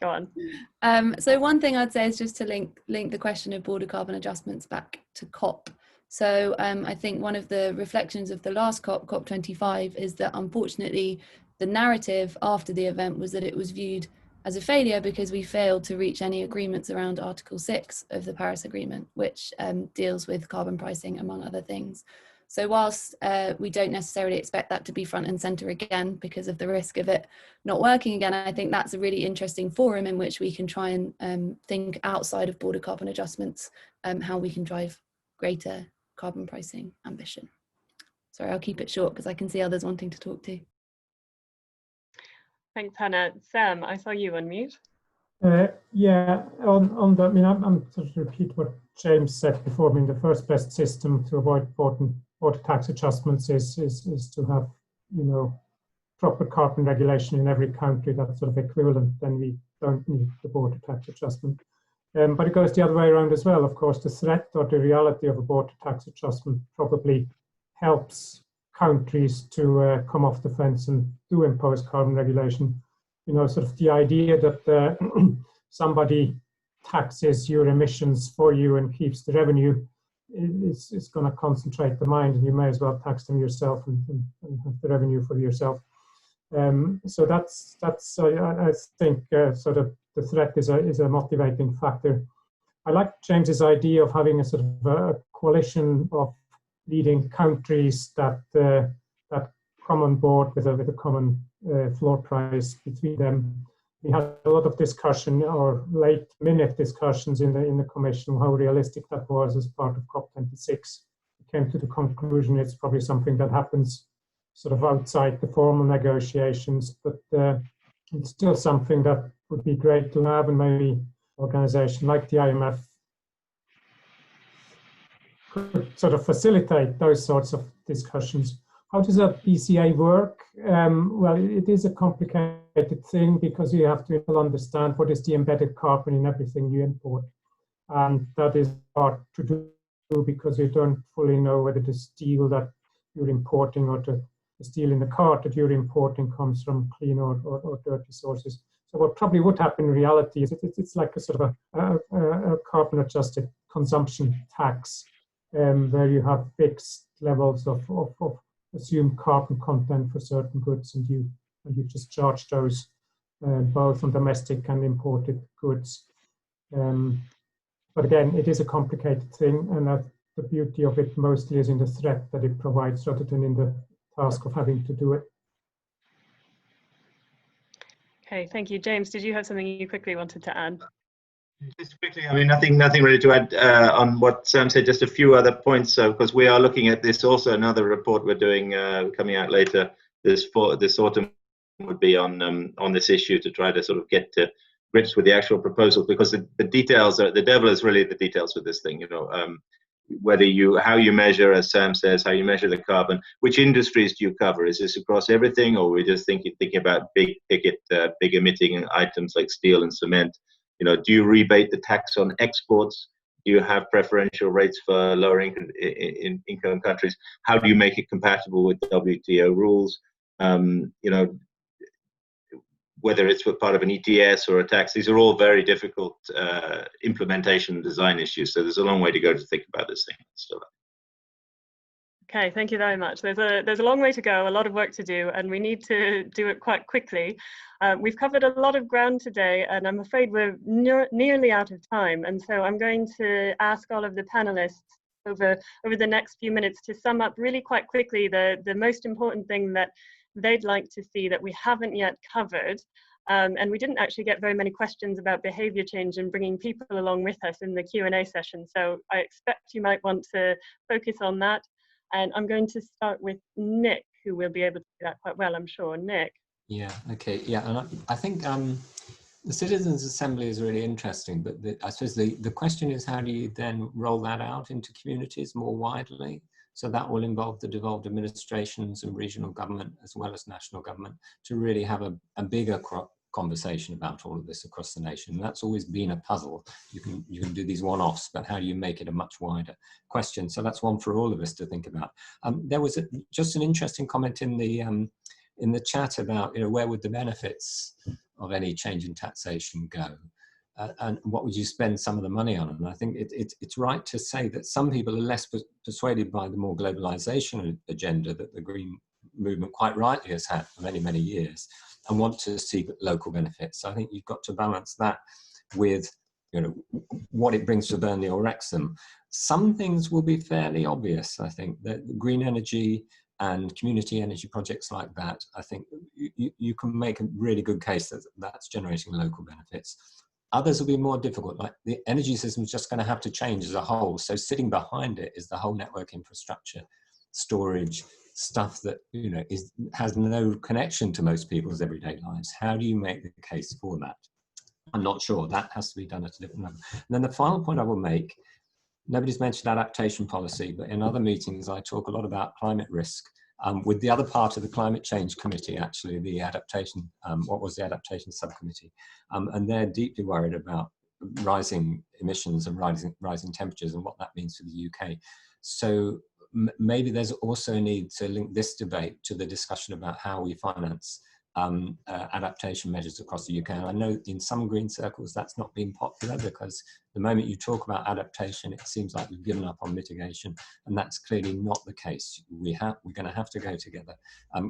Go on. So one thing I'd say is just to link the question of border carbon adjustments back to COP. So I think one of the reflections of the last COP, COP25, is that unfortunately the narrative after the event was that it was viewed as a failure because we failed to reach any agreements around Article 6 of the Paris Agreement, which deals with carbon pricing, among other things. So whilst we don't necessarily expect that to be front and centre again because of the risk of it not working again, I think that's a really interesting forum in which we can try and think outside of border carbon adjustments, how we can drive greater carbon pricing ambition. Sorry, I'll keep it short because I can see others wanting to talk too. Thanks, Hannah. Sam, I saw you unmute. Yeah, on that, I mean, I'm sort of repeat what James said before. I mean, the first best system to avoid border tax adjustments is to have, you know, proper carbon regulation in every country that's sort of equivalent. Then we don't need the border tax adjustment. But it goes the other way around as well. Of course, the threat or the reality of a border tax adjustment probably helps countries to come off the fence and do impose carbon regulation. You know, sort of the idea that somebody taxes your emissions for you and keeps the revenue is going to concentrate the mind, and you may as well tax them yourself and have the revenue for yourself. So that's I think sort of the threat is a motivating factor. I like James's idea of having a sort of a coalition of leading countries that come on board with a common floor price between them. We had a lot of discussion or late-minute discussions in the Commission how realistic that was as part of COP26. We came to the conclusion it's probably something that happens sort of outside the formal negotiations, but it's still something that would be great to have, and maybe an organization like the IMF could sort of facilitate those sorts of discussions. How does a BCA work? Well, it is a complicated thing because you have to understand what is the embedded carbon in everything you import. And that is hard to do because you don't fully know whether the steel that you're importing or the steel in the car that you're importing comes from clean or dirty sources. So what probably would happen in reality is it's like a sort of a carbon adjusted consumption tax where you have fixed levels of assumed carbon content for certain goods, and you just charge those both on domestic and imported goods. But again, it is a complicated thing, and the beauty of it mostly is in the threat that it provides rather than in the task of having to do it. Okay, thank you. James, did you have something you quickly wanted to add? Just quickly, I mean, nothing really to add on what Sam said, just a few other points, because we are looking at this also, another report we're doing coming out later this autumn would be on this issue to try to sort of get to grips with the actual proposal, because the details are, the devil is really the details with this thing, you know, how you measure, as Sam says, how you measure the carbon, which industries do you cover? Is this across everything, or are we just thinking about big emitting items like steel and cement? You know, do you rebate the tax on exports? Do you have preferential rates for lower income countries? How do you make it compatible with WTO rules? You know, whether it's for part of an ETS or a tax, these are all very difficult implementation and design issues. So there's a long way to go to think about this thing still. Okay, thank you very much. There's a long way to go, a lot of work to do, and we need to do it quite quickly. We've covered a lot of ground today, and I'm afraid we're nearly out of time. And so I'm going to ask all of the panelists over the next few minutes to sum up really quite quickly the most important thing that they'd like to see that we haven't yet covered, And we didn't actually get very many questions about behaviour change and bringing people along with us in the Q&A session. So I expect you might want to focus on that. And I'm going to start with Nick, who will be able to do that quite well, I'm sure. Nick. Yeah, okay, yeah, and I think the Citizens Assembly is really interesting, but I suppose the question is, how do you then roll that out into communities more widely? So that will involve the devolved administrations and regional government as well as national government to really have a bigger conversation about all of this across the nation. And that's always been a puzzle. You can do these one-offs, but how do you make it a much wider question? So that's one for all of us to think about. There was just an interesting comment in the chat about, you know, where would the benefits of any change in taxation go? And what would you spend some of the money on? And I think it's right to say that some people are less persuaded by the more globalization agenda that the Green movement quite rightly has had for many, many years, and want to see local benefits. So I think you've got to balance that with, you know, what it brings to Burnley or Wrexham. Some things will be fairly obvious. I think that green energy and community energy projects like that, I think you can make a really good case that that's generating local benefits. Others will be more difficult, like the energy system is just going to have to change as a whole. So sitting behind it is the whole network infrastructure, storage, stuff that, you know, has no connection to most people's everyday lives. How do you make the case for that? I'm not sure. That has to be done at a different level. And then the final point I will make, nobody's mentioned adaptation policy, but in other meetings I talk a lot about climate risk. With the other part of the Climate Change Committee, actually, the adaptation, what was the adaptation subcommittee? And they're deeply worried about rising emissions and rising temperatures and what that means for the UK. So maybe there's also a need to link this debate to the discussion about how we finance adaptation measures across the UK. And I know in some green circles that's not been popular, because the moment you talk about adaptation, it seems like we've given up on mitigation, and that's clearly not the case. We're going to have to go together,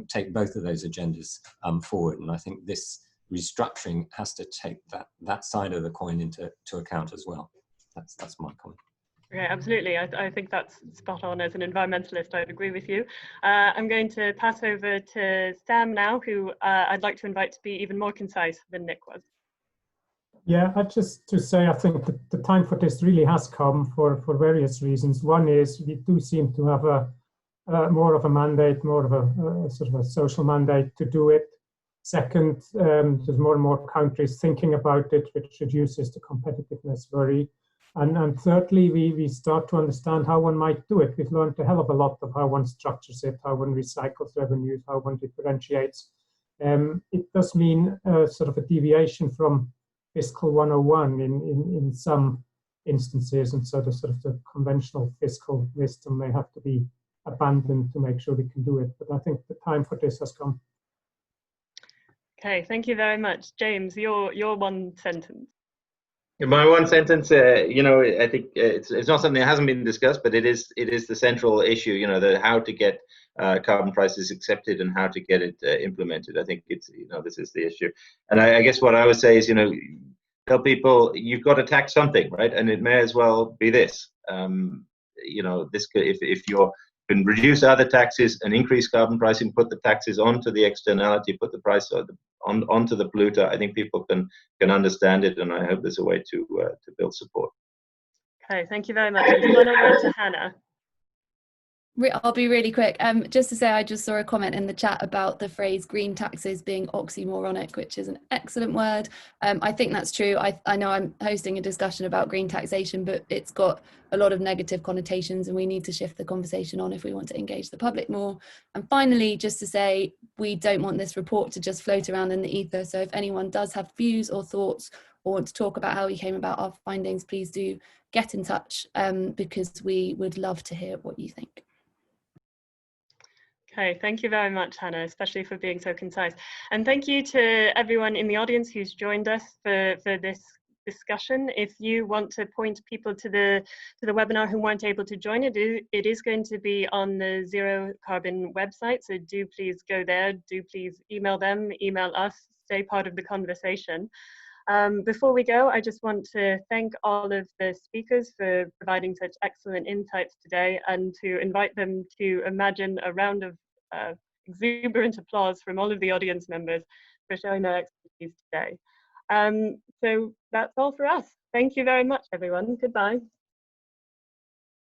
take both of those agendas forward, and I think this restructuring has to take that side of the coin into account as well. That's my comment. Okay, absolutely. I think that's spot on. As an environmentalist, I'd agree with you. I'm going to pass over to Sam now, who I'd like to invite to be even more concise than Nick was. Yeah, just to say, I think the time for this really has come for various reasons. One is we do seem to have more of a mandate, more of a sort of a social mandate to do it. Second, there's more and more countries thinking about it, which reduces the competitiveness worry. And thirdly, we start to understand how one might do it. We've learned a hell of a lot of how one structures it, how one recycles revenues, how one differentiates. It does mean sort of a deviation from fiscal 101 in some instances, and so the sort of the conventional fiscal wisdom may have to be abandoned to make sure we can do it. But I think the time for this has come. Okay, thank you very much. James, your one sentence. My one sentence, you know, I think it's not something that hasn't been discussed, but it is the central issue. You know, how to get carbon prices accepted and how to get it implemented. I think it's, you know, this is the issue. And I guess what I would say is, you know, tell people you've got to tax something, right? And it may as well be this. You know, this could, if you're can reduce other taxes and increase carbon pricing, put the taxes onto the externality, put the price onto the polluter, I think people can understand it, and I hope there's a way to build support. Okay, thank you very much. And on over to Hannah. I'll be really quick. Just to say, I just saw a comment in the chat about the phrase green taxes being oxymoronic, which is an excellent word. I think that's true. I know I'm hosting a discussion about green taxation, but it's got a lot of negative connotations, and we need to shift the conversation on if we want to engage the public more. And finally, just to say, we don't want this report to just float around in the ether. So if anyone does have views or thoughts or want to talk about how we came about our findings, please do get in touch, because we would love to hear what you think. Okay, thank you very much, Hannah, especially for being so concise. And thank you to everyone in the audience who's joined us for this discussion. If you want to point people to the webinar who weren't able to join it, it is going to be on the Zero Carbon website. So do please go there, do please email them, email us, stay part of the conversation. Before we go, I just want to thank all of the speakers for providing such excellent insights today, and to invite them to imagine a round of exuberant applause from all of the audience members for showing their expertise today. So that's all for us. Thank you very much, everyone. Goodbye.